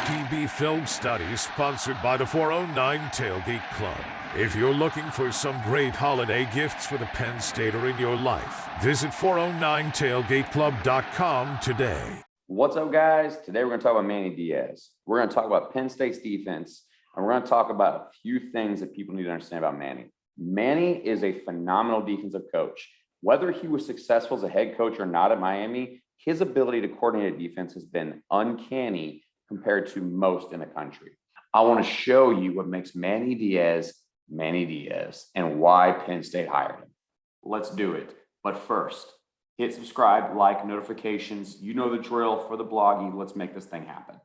FTB Film Study, sponsored by the 409 Tailgate Club. If you're looking for some great holiday gifts for the Penn Stater in your life, visit 409tailgateclub.com today. What's up, guys? Today we're going to talk about Manny Diaz. We're going to talk about Penn State's defense, and we're going to talk about a few things that people need to understand about Manny. Manny is a phenomenal defensive coach. Whether he was successful as a head coach or not at Miami, his ability to coordinate a defense has been uncanny compared to most in the country. I want to show you what makes Manny Diaz, and why Penn State hired him. Let's do it. But first, hit subscribe, like, notifications. You know the drill for the bloggy. Let's make this thing happen.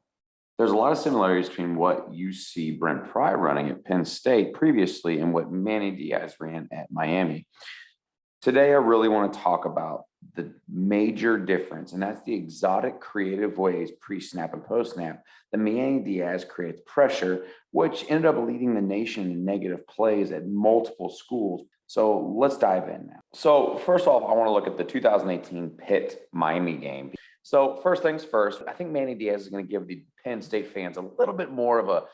There's a lot of similarities between what you see Brent Pry running at Penn State previously and what Manny Diaz ran at Miami. Today, I really want to talk about the major difference, and that's the exotic creative ways pre-snap and post-snap that Manny Diaz creates pressure, which ended up leading the nation in negative plays at multiple schools. So let's dive in now. So first off, I want to look at the 2018 Pitt-Miami game. So first things first, I think Manny Diaz is going to give the Penn State fans a little bit more of a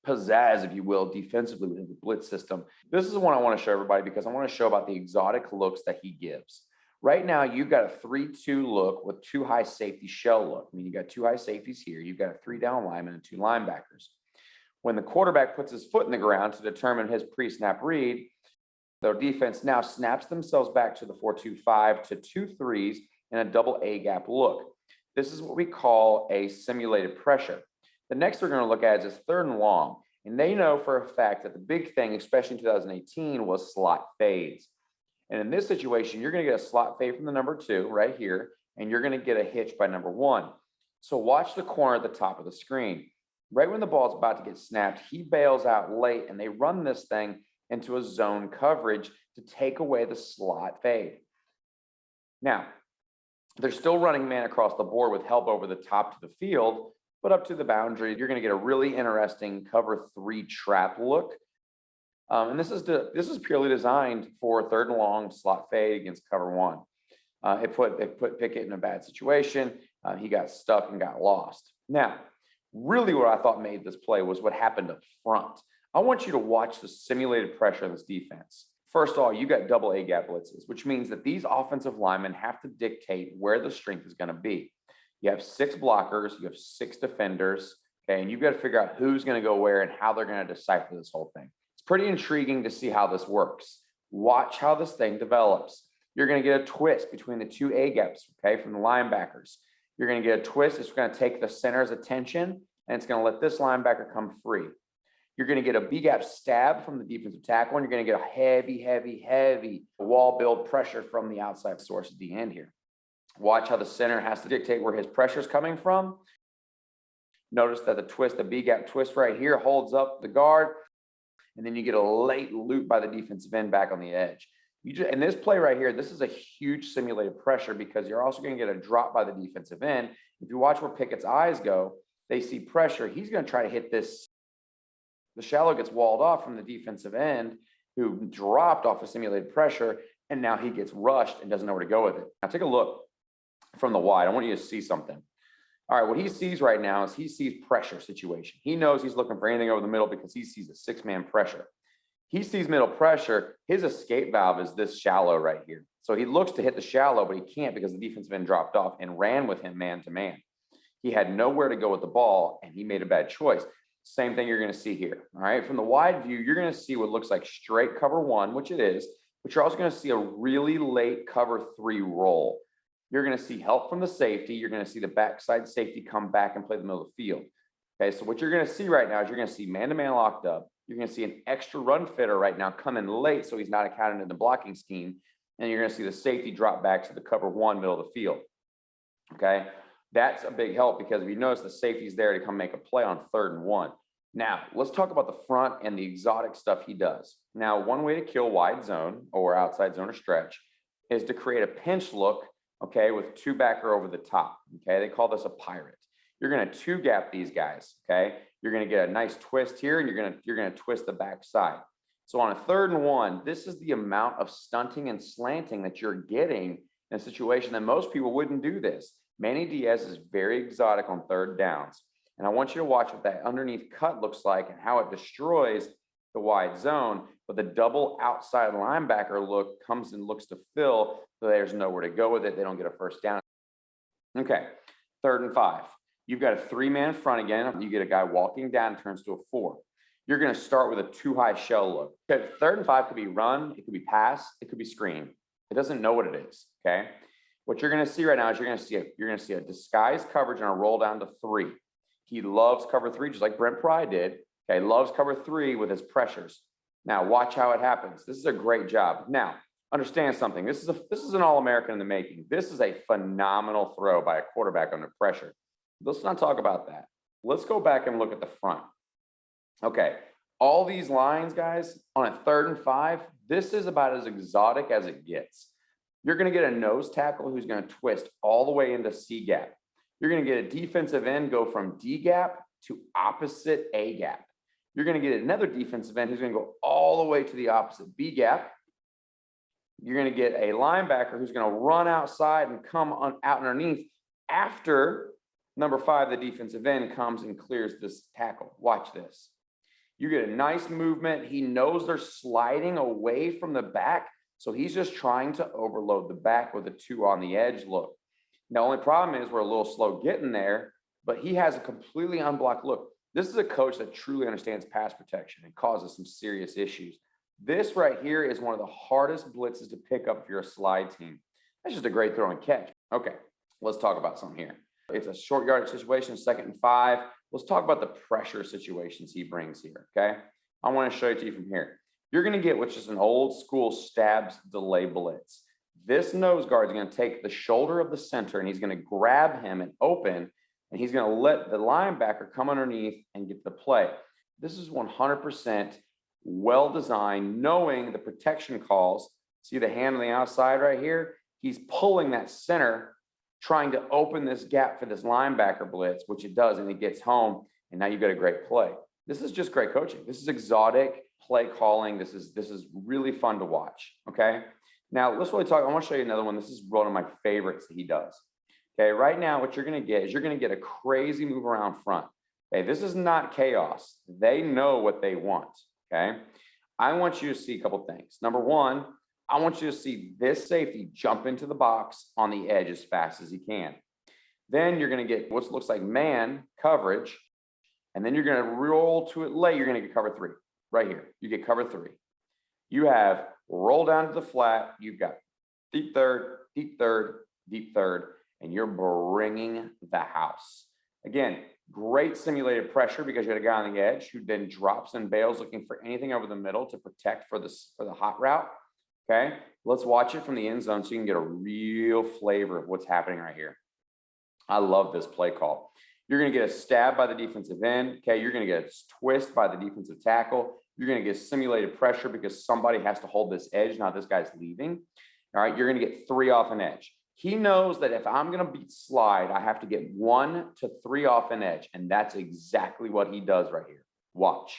pizzazz, if you will, defensively with the blitz system. This is the one I want to show everybody because I want to show about the exotic looks that he gives. Right now, you've got a 3-2 look with 2 high safety shell look. I mean, you got 2 high safeties here. You've got a 3 down lineman and 2 linebackers. When the quarterback puts his foot in the ground to determine his pre-snap read, the defense now snaps themselves back to the 4-2-5 to 2 threes and a double A gap look. This is what we call a simulated pressure. The next we're going to look at is 3rd and long. And they know for a fact that the big thing, especially in 2018, was slot fades. And in this situation, you're going to get a slot fade from the number 2 right here, and you're going to get a hitch by number 1. So watch the corner at the top of the screen. Right when the ball's about to get snapped, he bails out late, and they run this thing into a zone coverage to take away the slot fade. Now, they're still running man across the board with help over the top to the field, but up to the boundary, you're going to get a really interesting cover 3 trap look. And this is purely designed for 3rd and long slot fade against cover 1. It put Pickett in a bad situation. He got stuck and got lost. Now, really what I thought made this play was what happened up front. I want you to watch the simulated pressure in this defense. First of all, you got double A gap blitzes, which means that these offensive linemen have to dictate where the strength is going to be. You have 6 blockers, you have 6 defenders, okay, and you've got to figure out who's going to go where and how they're going to decipher this whole thing. Pretty intriguing to see how this works. Watch how this thing develops. You're going to get a twist between the 2 A gaps, okay, from the linebackers. You're going to get a twist. It's going to take the center's attention, and it's going to let this linebacker come free. You're going to get a B gap stab from the defensive tackle, and you're going to get a heavy wall build pressure from the outside source at the end here. Watch how the center has to dictate where his pressure is coming from. Notice that the B gap twist right here holds up the guard. And then you get a late loop by the defensive end back on the edge. And this play right here, this is a huge simulated pressure because you're also going to get a drop by the defensive end. If you watch where Pickett's eyes go, they see pressure. He's going to try to hit this. The shallow gets walled off from the defensive end who dropped off of simulated pressure, and now he gets rushed and doesn't know where to go with it. Now take a look from the wide. I want you to see something. All right, what he sees right now is he sees pressure situation. He knows he's looking for anything over the middle because he sees a 6-man pressure. He sees middle pressure. His escape valve is this shallow right here. So he looks to hit the shallow, but he can't because the defensive end dropped off and ran with him man to man. He had nowhere to go with the ball, and he made a bad choice. Same thing you're going to see here. All right, from the wide view, you're going to see what looks like straight cover 1, which it is, but you're also going to see a really late cover 3 roll. You're going to see help from the safety. You're going to see the backside safety come back and play the middle of the field. Okay, so what you're going to see right now is you're going to see man-to-man locked up. You're going to see an extra run fitter right now come in late so he's not accounted in the blocking scheme. And you're going to see the safety drop back to the cover 1 middle of the field. Okay, that's a big help because if you notice the safety's there to come make a play on 3rd and 1. Now, let's talk about the front and the exotic stuff he does. Now, one way to kill wide zone or outside zone or stretch is to create a pinch look, okay, with 2 backer over the top, okay? They call this a pirate. You're going to 2 gap these guys, okay? You're going to get a nice twist here, and you're going to twist the back side. So on a 3rd and 1, this is the amount of stunting and slanting that you're getting in a situation that most people wouldn't do this. Manny Diaz is very exotic on 3rd downs. And I want you to watch what that underneath cut looks like and how it destroys the wide zone. But the double outside linebacker look comes and looks to fill, so there's nowhere to go with it. They don't get a first down. Okay, 3rd and 5. You've got a 3-man front again. You get a guy walking down, turns to a 4. You're going to start with a too high shell look. Okay, 3rd and 5 could be run, it could be pass, it could be screen. It doesn't know what it is. Okay. What you're going to see right now is you're going to see a disguised coverage and a roll down to 3. He loves cover 3, just like Brent Pry did. Okay, loves cover 3 with his pressures. Now watch how it happens. This is a great job. Now understand something. This is an All-American in the making. This is a phenomenal throw by a quarterback under pressure. Let's not talk about that. Let's go back and look at the front. Okay, all these lines, guys, on a 3rd and 5, this is about as exotic as it gets. You're going to get a nose tackle who's going to twist all the way into C gap. You're going to get a defensive end go from D gap to opposite A gap. You're going to get another defensive end who's going to go all the way to the opposite B gap. You're going to get a linebacker who's going to run outside and come on out underneath after number 5, the defensive end, comes and clears this tackle. Watch this. You get a nice movement. He knows they're sliding away from the back, so he's just trying to overload the back with a 2 on the edge look. The only problem is we're a little slow getting there, but he has a completely unblocked look. This is a coach that truly understands pass protection and causes some serious issues. This right here is one of the hardest blitzes to pick up if you're a slide team. That's just a great throw and catch. Okay, let's talk about something here. It's a short yardage situation, 2nd and 5. Let's talk about the pressure situations he brings here, okay? I want to show it to you from here. You're going to get what's just an old school stabs delay blitz. This nose guard is going to take the shoulder of the center and he's going to grab him and open, and he's going to let the linebacker come underneath and get the play. This is 100% well-designed, knowing the protection calls. See the hand on the outside right here? He's pulling that center, trying to open this gap for this linebacker blitz, which it does, and it gets home, and now you've got a great play. This is just great coaching. This is exotic play calling. This is really fun to watch, okay? Now, let's really talk. I want to show you another one. This is one of my favorites that he does. Okay, right now, what you're going to get is you're going to get a crazy move around front. Okay, this is not chaos. They know what they want, okay? I want you to see a couple things. Number 1, I want you to see this safety jump into the box on the edge as fast as he can. Then you're going to get what looks like man coverage, and then you're going to roll to it late. You're going to get cover 3 right here. You get cover 3. You have roll down to the flat. You've got deep third, deep third, deep third, and you're bringing the house. Again, great simulated pressure because you had a guy on the edge who then drops and bails looking for anything over the middle to protect for the hot route. Okay, let's watch it from the end zone so you can get a real flavor of what's happening right here. I love this play call. You're going to get a stab by the defensive end. Okay, you're going to get a twist by the defensive tackle. You're going to get simulated pressure because somebody has to hold this edge, not this guy's leaving. All right, you're going to get 3 off an edge. He knows that if I'm going to beat slide, I have to get 1 to 3 off an edge, and that's exactly what he does right here. Watch.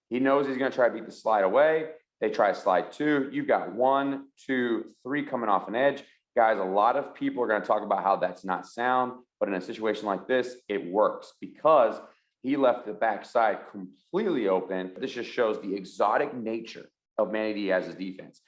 He knows he's going to try to beat the slide away. They try slide 2. You've got 1, 2, 3 coming off an edge. Guys, a lot of people are going to talk about how that's not sound, but in a situation like this, it works because he left the backside completely open. This just shows the exotic nature of Manny Diaz's defense.